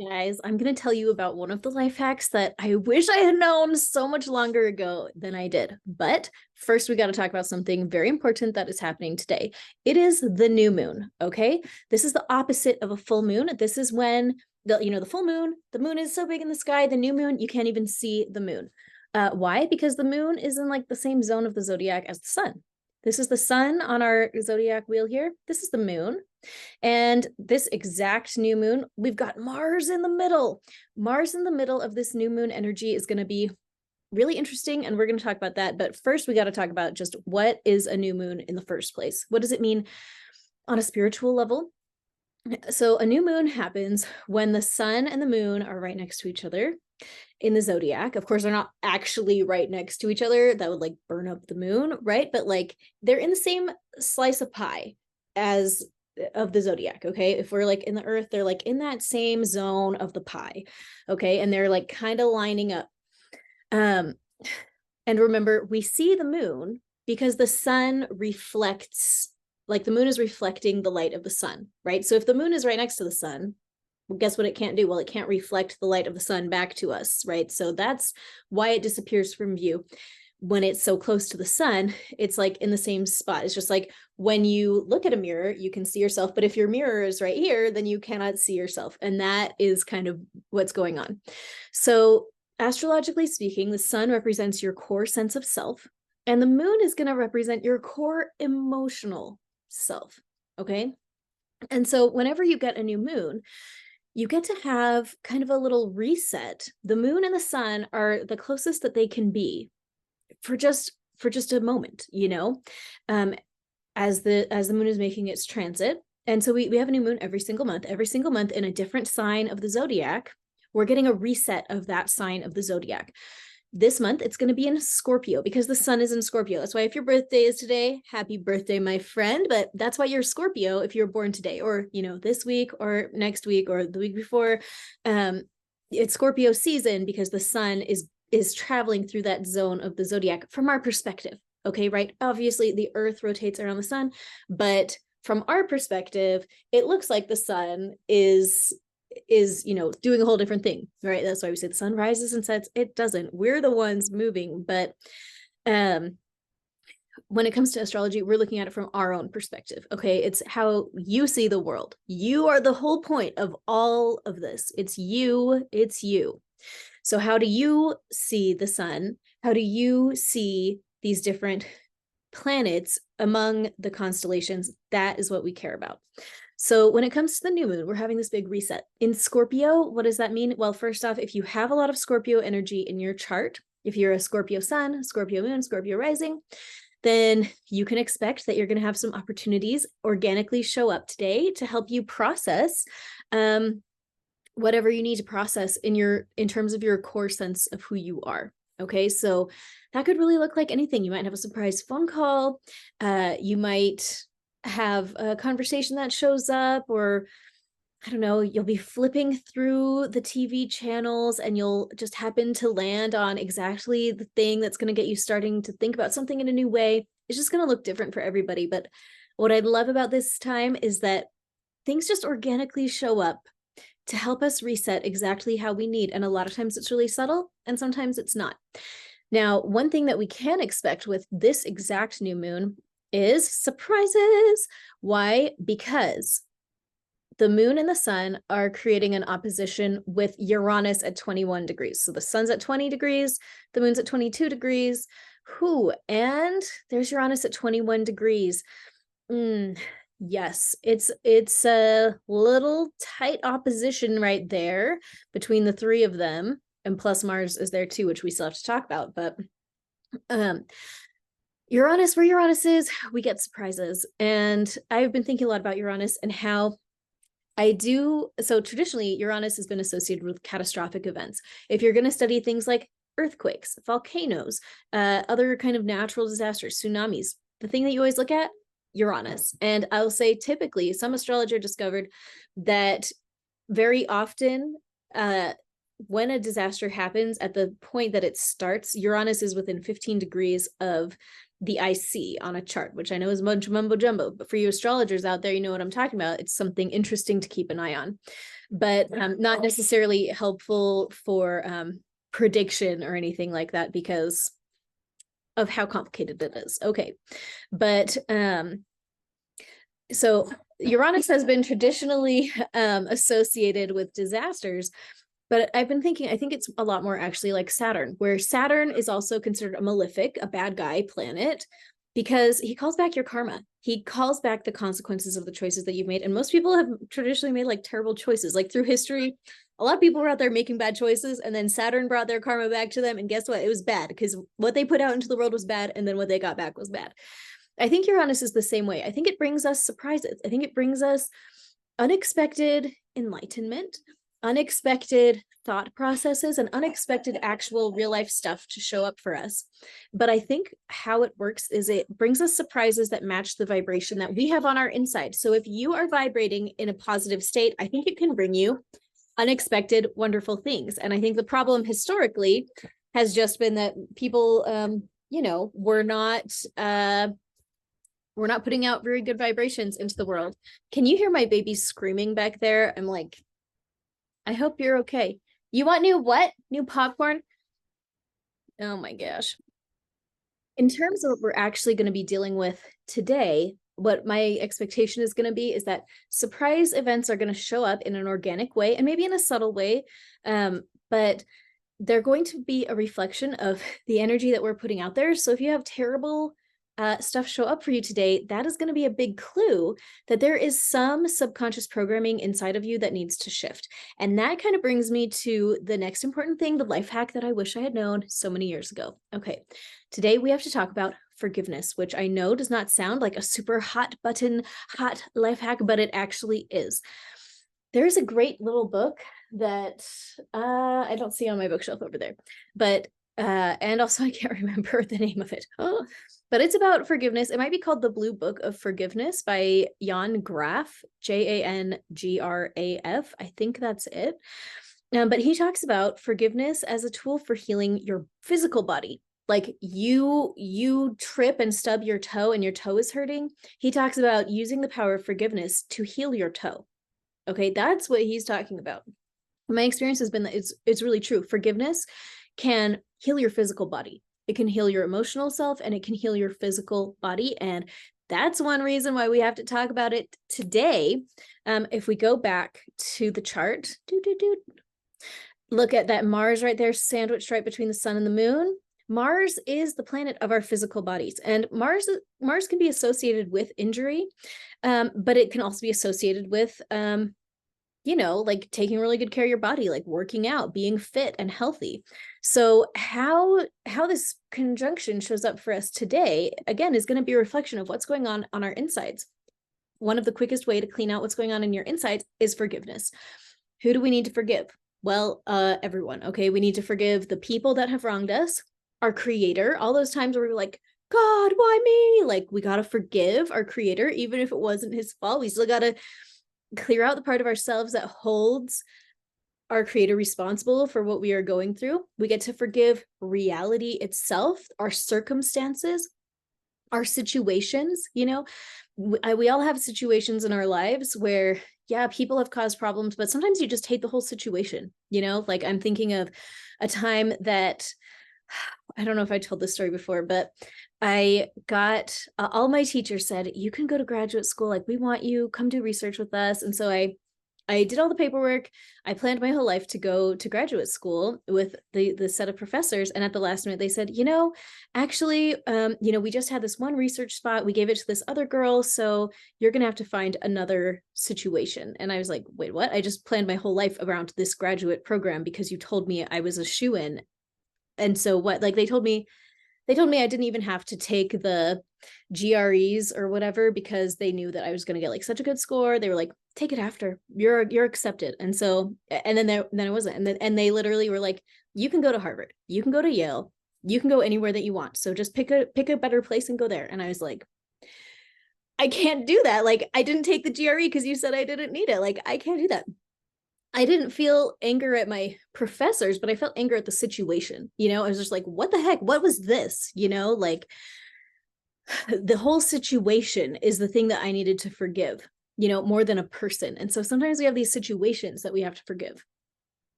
Guys, I'm going to tell you about one of the life hacks that I wish I had known so much longer ago than I did. But first, we got to talk about something very important that is happening today. It is the new moon, okay? This is the opposite of a full moon. This is when the full moon, the moon is so big in the sky, the new moon, you can't even see the moon. Why? Because the moon is in like the same zone of the zodiac as the sun. This is the sun on our zodiac wheel here. This is the moon. And this exact new moon, we've got Mars in the middle. Mars in the middle of this new moon energy is going to be really interesting. And we're going to talk about that. But first, we got to talk about just what is a new moon in the first place? What does it mean on a spiritual level? So a new moon happens when the sun and the moon are right next to each other in the zodiac. Of course, they're not actually right next to each other. That would like burn up the moon, right? But like they're in the same slice of pie as of the zodiac. Okay, if we're like in the earth, they're like in that same zone of the pie. Okay, and they're like kind of lining up. And remember, we see the moon because the sun reflects, like the moon is reflecting the light of the sun, right? So if the moon is right next to the sun, well, guess what it can't do? Well, it can't reflect the light of the sun back to us, right? So that's why it disappears from view. When it's so close to the sun, it's like in the same spot. It's just like when you look at a mirror, you can see yourself, but if your mirror is right here, then you cannot see yourself. And that is kind of what's going on. So astrologically speaking, the sun represents your core sense of self, and the moon is going to represent your core emotional self, okay? And so whenever you get a new moon, you get to have kind of a little reset. The moon and the sun are the closest that they can be for just a moment, as the moon is making its transit. And so we have a new moon every single month in a different sign of the zodiac. We're getting a reset of that sign of the zodiac. This month, it's going to be in Scorpio because the sun is in Scorpio. That's why if your birthday is today, happy birthday, my friend. But that's why you're Scorpio if you're born today or, this week or next week or the week before. It's Scorpio season because the sun is traveling through that zone of the zodiac from our perspective. Okay, right? Obviously, the earth rotates around the sun, but from our perspective, it looks like the sun is doing a whole different thing, right? That's why we say the sun rises and sets. It doesn't. We're the ones moving. But when it comes to astrology, we're looking at it from our own perspective. Okay, it's how you see the world. You are the whole point of all of this. It's you. So how do you see the sun? How do you see these different planets among the constellations? That is what we care about. So when it comes to the new moon, we're having this big reset. In Scorpio, what does that mean? Well, first off, if you have a lot of Scorpio energy in your chart, if you're a Scorpio sun, Scorpio moon, Scorpio rising, then you can expect that you're going to have some opportunities organically show up today to help you process whatever you need to process in terms of your core sense of who you are. Okay, so that could really look like anything. You might have a surprise phone call. You might have a conversation that shows up, or I don't know, you'll be flipping through the TV channels and you'll just happen to land on exactly the thing that's going to get you starting to think about something in a new way. It's just going to look different for everybody. But what I love about this time is that things just organically show up to help us reset exactly how we need. And a lot of times it's really subtle and sometimes it's not. Now, one thing that we can expect with this exact new moon is surprises. Why? Because the moon and the sun are creating an opposition with Uranus at 21 degrees. So the sun's at 20 degrees, the moon's at 22 degrees. And there's Uranus at 21 degrees. Yes, it's a little tight opposition right there between the three of them. And plus Mars is there too, which we still have to talk about. But Uranus, where Uranus is, we get surprises. And I've been thinking a lot about Uranus and how so traditionally, Uranus has been associated with catastrophic events. If you're going to study things like earthquakes, volcanoes, other kind of natural disasters, tsunamis, the thing that you always look at, Uranus. And I'll say typically, some astrologer discovered that very often, when a disaster happens, at the point that it starts, Uranus is within 15 degrees of the IC on a chart, which I know is a bunch of mumbo jumbo, but for you astrologers out there, you know what I'm talking about. It's something interesting to keep an eye on, but not necessarily helpful for prediction or anything like that because of how complicated it is. Okay, but so Uranus has been traditionally associated with disasters, but I've been thinking, I think it's a lot more actually like Saturn, where Saturn is also considered a malefic, a bad guy planet, because he calls back your karma. He calls back the consequences of the choices that you've made. And most people have traditionally made like terrible choices. Like through history, a lot of people were out there making bad choices, and then Saturn brought their karma back to them. And guess what? It was bad because what they put out into the world was bad, and then what they got back was bad. I think Uranus is the same way. I think it brings us surprises. I think it brings us unexpected enlightenment, unexpected thought processes, and unexpected actual real life stuff to show up for us. But I think how it works is it brings us surprises that match the vibration that we have on our inside. So if you are vibrating in a positive state, I think it can bring you unexpected, wonderful things. And I think the problem historically has just been that people, we're not putting out very good vibrations into the world. Can you hear my baby screaming back there? I'm like, I hope you're okay. You want new what? New popcorn? Oh my gosh. In terms of what we're actually going to be dealing with today, what my expectation is going to be is that surprise events are going to show up in an organic way and maybe in a subtle way, but they're going to be a reflection of the energy that we're putting out there. So if you have terrible stuff show up for you today, that is going to be a big clue that there is some subconscious programming inside of you that needs to shift. And that kind of brings me to the next important thing, the life hack that I wish I had known so many years ago. Okay, today we have to talk about forgiveness, which I know does not sound like a super hot button, hot life hack, but it actually is. There's a great little book that I don't see on my bookshelf over there, but and also I can't remember the name of it. Oh, but it's about forgiveness. It might be called The Blue Book of Forgiveness by Jan Graf, Jangraf. I think that's it. But he talks about forgiveness as a tool for healing your physical body. Like you trip and stub your toe and your toe is hurting. He talks about using the power of forgiveness to heal your toe. Okay, that's what he's talking about. My experience has been that it's really true. Forgiveness can heal your physical body. It can heal your emotional self, and it can heal your physical body. And that's one reason why we have to talk about it today. If we go back to the chart, look at that Mars right there, sandwiched right between the sun and the moon. Mars is the planet of our physical bodies, and Mars can be associated with injury, but it can also be associated with like taking really good care of your body, like working out, being fit and healthy. So how this conjunction shows up for us today, again, is going to be a reflection of what's going on our insides. One of the quickest way to clean out what's going on in your insides is forgiveness. Who do we need to forgive? Well, everyone. Okay, we need to forgive the people that have wronged us, our creator, all those times where we're like, God, why me? Like, we got to forgive our creator, even if it wasn't his fault. We still got to clear out the part of ourselves that holds our creator responsible for what we are going through. We get to forgive reality itself, our circumstances, our situations. We all have situations in our lives where, yeah, people have caused problems, but sometimes you just hate the whole situation. Like I'm thinking of a time that, I don't know if I told this story before, but I got all my teachers said, you can go to graduate school. Like, we want you, come do research with us. And so I did all the paperwork. I planned my whole life to go to graduate school with the set of professors. And at the last minute, they said, actually, we just had this one research spot. We gave it to this other girl. So you're going to have to find another situation. And I was like, wait, what? I just planned my whole life around this graduate program because you told me I was a shoo-in. And so what, like they told me I didn't even have to take the GREs or whatever because they knew that I was going to get like such a good score. They were like, take it after, you're accepted. And so, and then it wasn't. And they literally were like, you can go to Harvard, you can go to Yale, you can go anywhere that you want. So just pick a better place and go there. And I was like, I can't do that. Like, I didn't take the GRE because you said I didn't need it. Like, I can't do that. I didn't feel anger at my professors, but I felt anger at the situation. I was just like, what the heck? What was this? Like, the whole situation is the thing that I needed to forgive, more than a person. And so sometimes we have these situations that we have to forgive.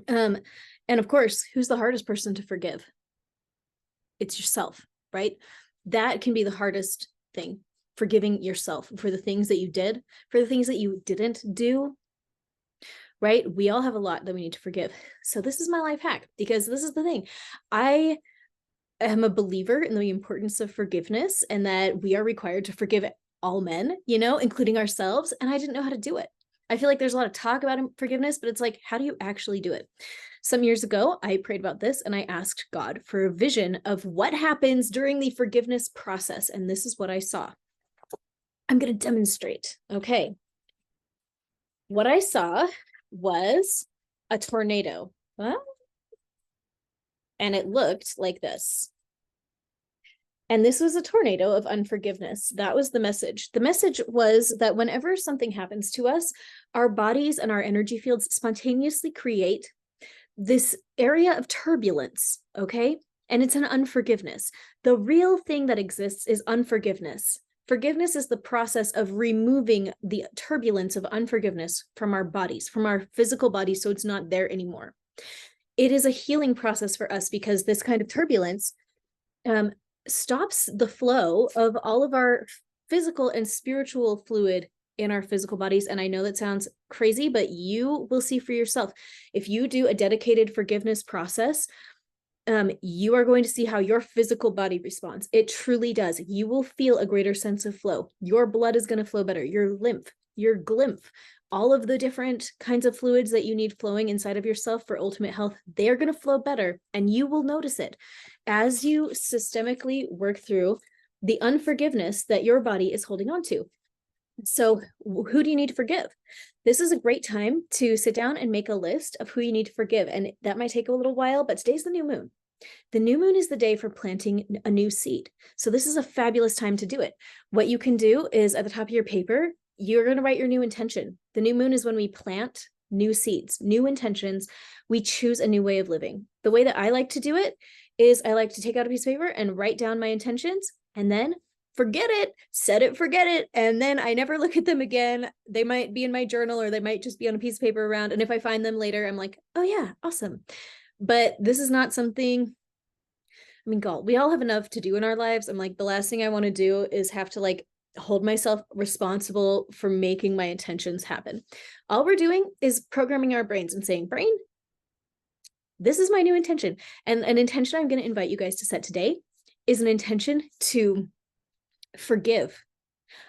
And of course, who's the hardest person to forgive? It's yourself, right? That can be the hardest thing, forgiving yourself for the things that you did, for the things that you didn't do, right? We all have a lot that we need to forgive. So this is my life hack, because this is the thing. I am a believer in the importance of forgiveness, and that we are required to forgive all men, including ourselves. And I didn't know how to do it. I feel like there's a lot of talk about forgiveness, but it's like, how do you actually do it? Some years ago, I prayed about this and I asked God for a vision of what happens during the forgiveness process. And this is what I saw. I'm going to demonstrate. Okay. What I saw was a tornado. Well, and it looked like this. And this was a tornado of unforgiveness. That was the message. The message was that whenever something happens to us, our bodies and our energy fields spontaneously create this area of turbulence, okay? And it's an unforgiveness. The real thing that exists is unforgiveness. Forgiveness is the process of removing the turbulence of unforgiveness from our bodies, from our physical bodies, so it's not there anymore. It is a healing process for us, because this kind of turbulence stops the flow of all of our physical and spiritual fluid in our physical bodies. And I know that sounds crazy, but you will see for yourself. If you do a dedicated forgiveness process, you are going to see how your physical body responds. It truly does. You will feel a greater sense of flow. Your blood is going to flow better. Your lymph, your glymph, all of the different kinds of fluids that you need flowing inside of yourself for ultimate health, they're going to flow better, and you will notice it as you systemically work through the unforgiveness that your body is holding on to. So who do you need to forgive? This is a great time to sit down and make a list of who you need to forgive. And that might take a little while, but today's the new moon. The new moon is the day for planting a new seed. So this is a fabulous time to do it. What you can do is, at the top of your paper, you're going to write your new intention. The new moon is when we plant new seeds, new intentions. We choose a new way of living. The way that I like to do it is I like to take out a piece of paper and write down my intentions, and then forget it, set it, forget it. And then I never look at them again. They might be in my journal, or they might just be on a piece of paper around. And if I find them later, I'm like, oh yeah, awesome. But this is not something, I mean, God, we all have enough to do in our lives. I'm like, the last thing I want to do is have to hold myself responsible for making my intentions happen. All we're doing is programming our brains and saying, brain, this is my new intention. And an intention I'm going to invite you guys to set today is an intention to forgive,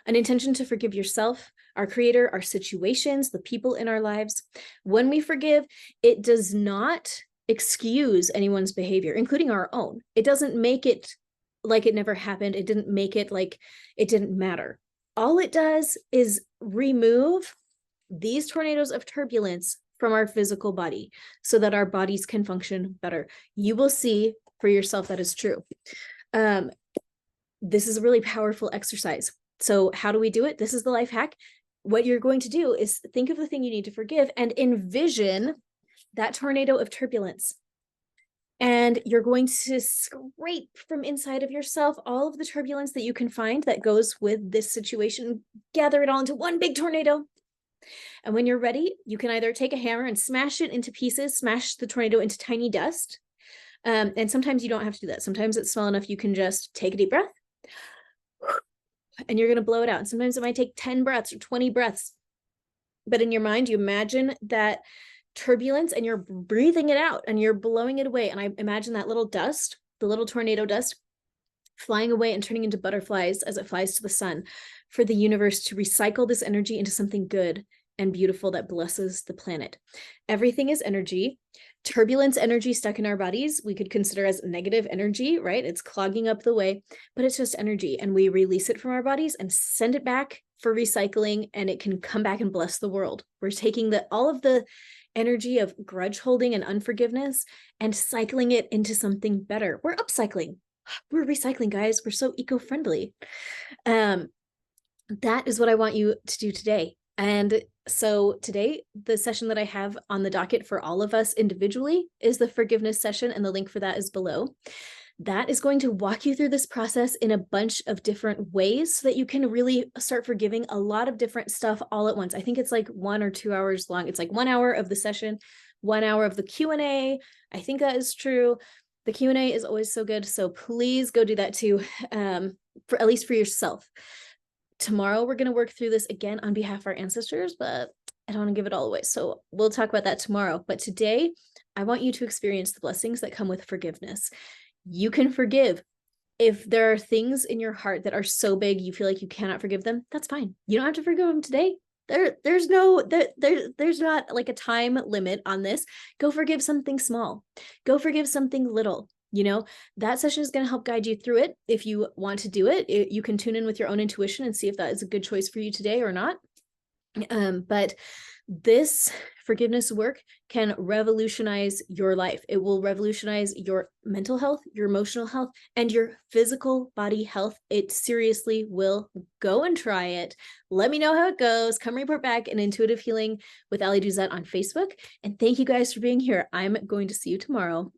an intention to forgive yourself, our creator, our situations, the people in our lives. When we forgive, it does not excuse anyone's behavior, including our own. It doesn't make it like it never happened. It didn't make it like it didn't matter. All it does is remove these tornadoes of turbulence from our physical body so that our bodies can function better. You will see for yourself that is true. This is a really powerful exercise. So how do we do it? This is the life hack. What you're going to do is think of the thing you need to forgive and envision that tornado of turbulence. And you're going to scrape from inside of yourself all of the turbulence that you can find that goes with this situation, gather it all into one big tornado. And when you're ready, you can either take a hammer and smash it into pieces, smash the tornado into tiny dust. And sometimes you don't have to do that. Sometimes it's small enough you can just take a deep breath and you're going to blow it out. And sometimes it might take 10 breaths or 20 breaths. But in your mind, you imagine that turbulence and you're breathing it out and you're blowing it away. And I imagine that little dust, the little tornado dust, flying away and turning into butterflies as it flies to the sun, for the universe to recycle this energy into something good and beautiful that blesses the planet. Everything is energy. Turbulence energy stuck in our bodies, we could consider as negative energy, right? It's clogging up the way, but it's just energy. And we release it from our bodies and send it back for recycling, and it can come back and bless the world. We're taking all of the energy of grudge holding and unforgiveness and cycling it into something better. We're upcycling. We're recycling, guys. We're so eco-friendly. That is what I want you to do today. And so today, the session that I have on the docket for all of us individually is the forgiveness session, and the link for that is below. that is going to walk you through this process in a bunch of different ways so that you can really start forgiving a lot of different stuff all at once. I think it's like 1 or 2 hours long. It's like 1 hour of the session, 1 hour of the Q&A. I think that is true. The Q&A is always so good. So please go do that too, for at least for yourself. Tomorrow, we're going to work through this again on behalf of our ancestors, but I don't want to give it all away. So we'll talk about that tomorrow. But today, I want you to experience the blessings that come with forgiveness. You can forgive. If there are things in your heart that are so big you feel like you cannot forgive them, that's fine. You don't have to forgive them today. There's not like a time limit on this. Go forgive something small. Go forgive something little. You know, that session is going to help guide you through it. If you want to do it, you can tune in with your own intuition and see if that is a good choice for you today or not. But this forgiveness work can revolutionize your life. It will revolutionize your mental health, your emotional health, and your physical body health. It seriously will. Go and try it. Let me know how it goes. Come report back in Intuitive Healing with Ali Duzette on Facebook. And thank you guys for being here. I'm going to see you tomorrow.